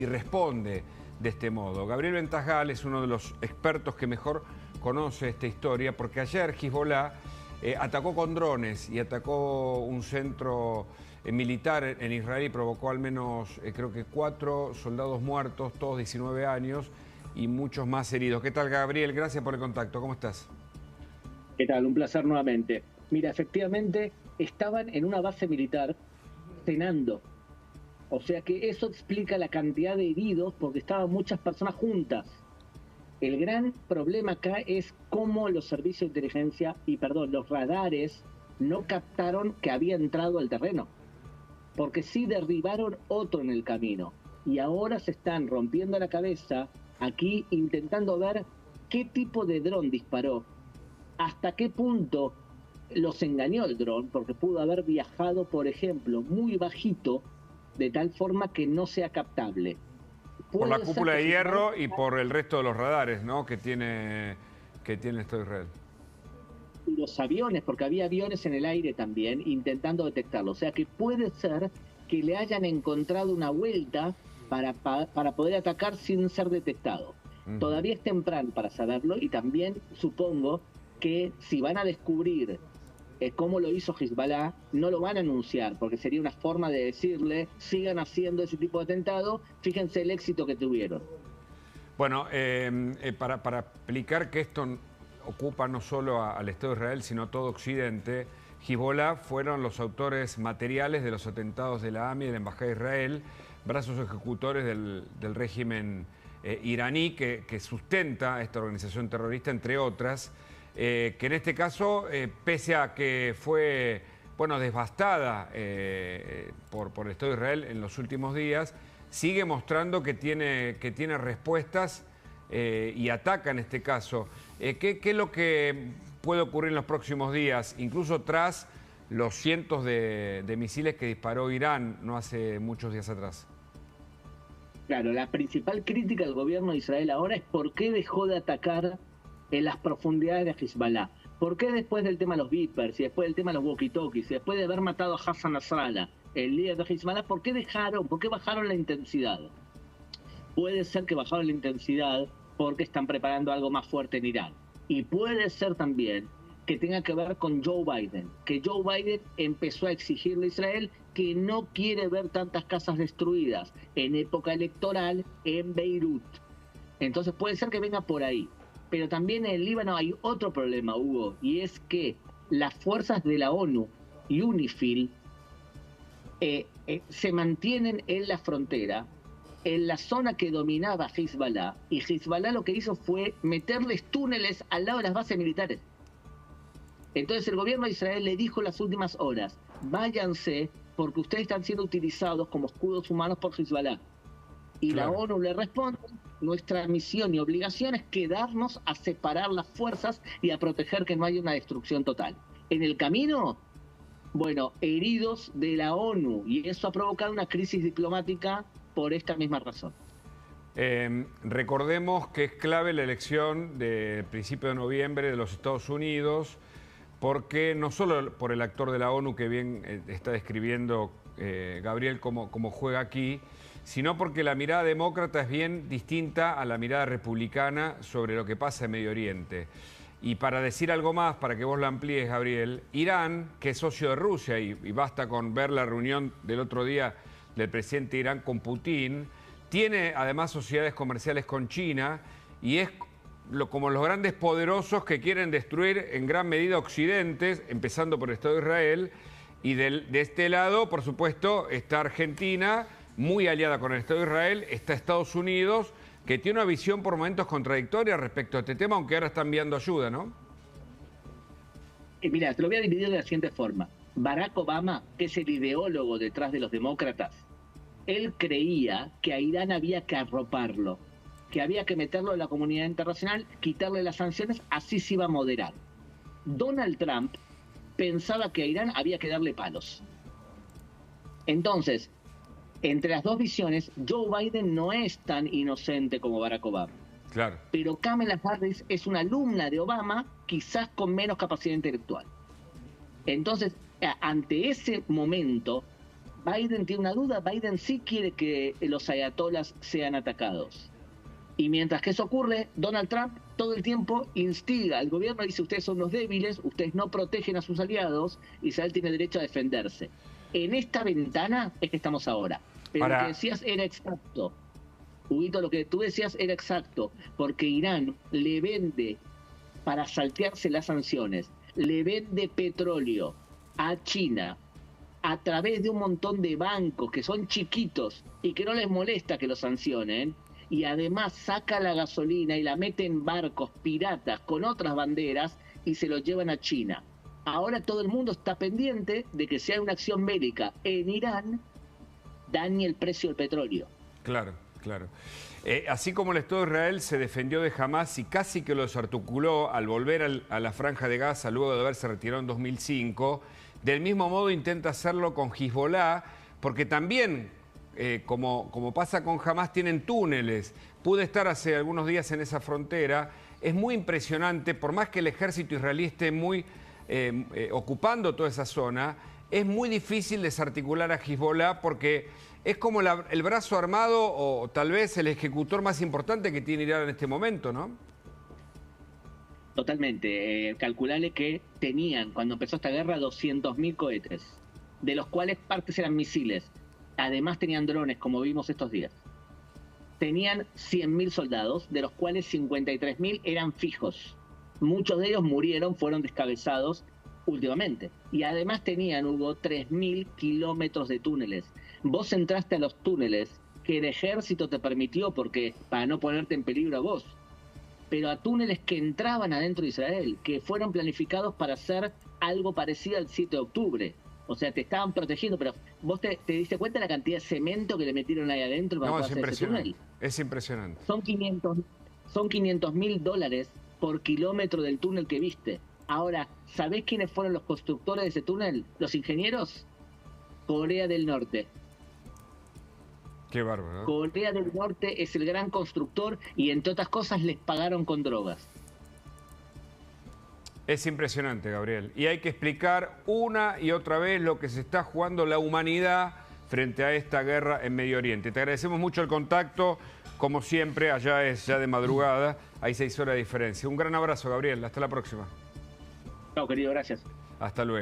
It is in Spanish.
y responde de este modo. Gabriel Ventajal es uno de los expertos que mejor conoce esta historia, porque ayer Hezbollah atacó con drones y atacó un centro militar en Israel y provocó al menos, creo que 4 soldados muertos, todos 19 años, y muchos más heridos. ¿Qué tal, Gabriel? Gracias por el contacto. ¿Cómo estás? ¿Qué tal? Un placer nuevamente. Mira, efectivamente estaban en una base militar cenando. O sea que eso explica la cantidad de heridos porque estaban muchas personas juntas. El gran problema acá es cómo los servicios de inteligencia los radares no captaron que había entrado al terreno. Porque sí derribaron otro en el camino. Y ahora se están rompiendo la cabeza aquí intentando ver qué tipo de dron disparó. Hasta qué punto los engañó el dron, porque pudo haber viajado, por ejemplo, muy bajito, de tal forma que no sea captable. Por la cúpula de hierro y por el resto de los radares, ¿no?, que tiene el Estado de Israel. Y los aviones, porque había aviones en el aire también, intentando detectarlo. O sea que puede ser que le hayan encontrado una vuelta para poder atacar sin ser detectado. Todavía es temprano para saberlo, y también supongo que si van a descubrir cómo lo hizo Hezbollah, no lo van a anunciar, porque sería una forma de decirle, sigan haciendo ese tipo de atentado, fíjense el éxito que tuvieron. Bueno, para explicar que esto ocupa no solo al Estado de Israel, sino todo Occidente, Hezbollah fueron los autores materiales de los atentados de la AMI y de la Embajada de Israel, brazos ejecutores del régimen iraní que sustenta esta organización terrorista, entre otras, que en este caso, pese a que fue devastada por el Estado de Israel en los últimos días, sigue mostrando que tiene respuestas y ataca en este caso. ¿Qué es lo que puede ocurrir en los próximos días, incluso tras los cientos de misiles que disparó Irán no hace muchos días atrás? Claro, la principal crítica del gobierno de Israel ahora es por qué dejó de atacar en las profundidades de Hezbollah. ¿Por qué después del tema de los Vipers y después del tema de los walkie-talkies y después de haber matado a Hassan Nasrallah, el líder de Hezbollah, por qué bajaron la intensidad? Puede ser que bajaron la intensidad porque están preparando algo más fuerte en Irán. Y puede ser también que tenga que ver con Joe Biden, que Joe Biden empezó a exigirle a Israel que no quiere ver tantas casas destruidas en época electoral en Beirut. Entonces puede ser que venga por ahí. Pero también en el Líbano hay otro problema, Hugo, y es que las fuerzas de la ONU y UNIFIL se mantienen en la frontera, en la zona que dominaba Hezbollah, y Hezbollah lo que hizo fue meterles túneles al lado de las bases militares. Entonces el gobierno de Israel le dijo en las últimas horas, váyanse porque ustedes están siendo utilizados como escudos humanos por Hezbollah. Y claro, la ONU le responde, nuestra misión y obligación es quedarnos a separar las fuerzas y a proteger que no haya una destrucción total. En el camino, heridos de la ONU, y eso ha provocado una crisis diplomática por esta misma razón. Recordemos que es clave la elección del principio de noviembre de los Estados Unidos, porque no solo por el actor de la ONU que bien está describiendo Gabriel cómo juega aquí, sino porque la mirada demócrata es bien distinta a la mirada republicana sobre lo que pasa en Medio Oriente. Y para decir algo más, para que vos lo amplíes, Gabriel, Irán, que es socio de Rusia, y basta con ver la reunión del otro día del presidente de Irán con Putin, tiene además sociedades comerciales con China y es como los grandes poderosos que quieren destruir en gran medida Occidente, empezando por el Estado de Israel, y de este lado, por supuesto, está Argentina, muy aliada con el Estado de Israel, está Estados Unidos, que tiene una visión por momentos contradictoria respecto a este tema, aunque ahora está enviando ayuda, ¿no? Mira, te lo voy a dividir de la siguiente forma. Barack Obama, que es el ideólogo detrás de los demócratas, él creía que a Irán había que arroparlo, que había que meterlo en la comunidad internacional, quitarle las sanciones, así se iba a moderar. Donald Trump pensaba que a Irán había que darle palos. Entonces, entre las dos visiones, Joe Biden no es tan inocente como Barack Obama. Claro. Pero Kamala Harris es una alumna de Obama, quizás con menos capacidad intelectual. Entonces, ante ese momento, Biden tiene una duda, Biden sí quiere que los ayatolas sean atacados. Y mientras que eso ocurre, Donald Trump todo el tiempo instiga al gobierno, dice: ustedes son los débiles, ustedes no protegen a sus aliados, Israel tiene derecho a defenderse. En esta ventana es que estamos ahora. Pero lo que decías era exacto. Huguito, lo que tú decías era exacto, porque Irán le vende, para saltearse las sanciones, le vende petróleo a China a través de un montón de bancos que son chiquitos y que no les molesta que los sancionen, y además saca la gasolina y la mete en barcos piratas con otras banderas y se los llevan a China. Ahora todo el mundo está pendiente de que si hay una acción bélica en Irán, dañe el precio del petróleo. Claro, claro. Así como el Estado de Israel se defendió de Hamás y casi que lo desarticuló al volver a la Franja de Gaza luego de haberse retirado en 2005, del mismo modo intenta hacerlo con Hezbollah, porque también, como pasa con Hamás, tienen túneles. Pude estar hace algunos días en esa frontera. Es muy impresionante, por más que el ejército israelí esté muy ocupando toda esa zona, es muy difícil desarticular a Hezbollah porque es como el brazo armado o tal vez el ejecutor más importante que tiene Irán en este momento, ¿no? Totalmente. Calcularle que tenían, cuando empezó esta guerra, 200.000 cohetes, de los cuales partes eran misiles. Además tenían drones, como vimos estos días. Tenían 100.000 soldados, de los cuales 53.000 eran fijos. Muchos de ellos murieron, fueron descabezados últimamente. Y además tenían, Hugo, 3.000 kilómetros de túneles. Vos entraste a los túneles que el ejército te permitió, porque para no ponerte en peligro a vos, pero a túneles que entraban adentro de Israel, que fueron planificados para hacer algo parecido al 7 de octubre. O sea, te estaban protegiendo, pero vos te diste cuenta de la cantidad de cemento que le metieron ahí adentro para No, hacer ese túnel. Es impresionante. Son 500.000 dólares por kilómetro del túnel que viste. Ahora, ¿sabés quiénes fueron los constructores de ese túnel? ¿Los ingenieros? Corea del Norte. Qué bárbaro, ¿no? Corea del Norte es el gran constructor y, entre otras cosas, les pagaron con drogas. Es impresionante, Gabriel. Y hay que explicar una y otra vez lo que se está jugando la humanidad frente a esta guerra en Medio Oriente. Te agradecemos mucho el contacto. Como siempre, allá es ya de madrugada. Hay 6 horas de diferencia. Un gran abrazo, Gabriel. Hasta la próxima. Chao, querido. Gracias. Hasta luego.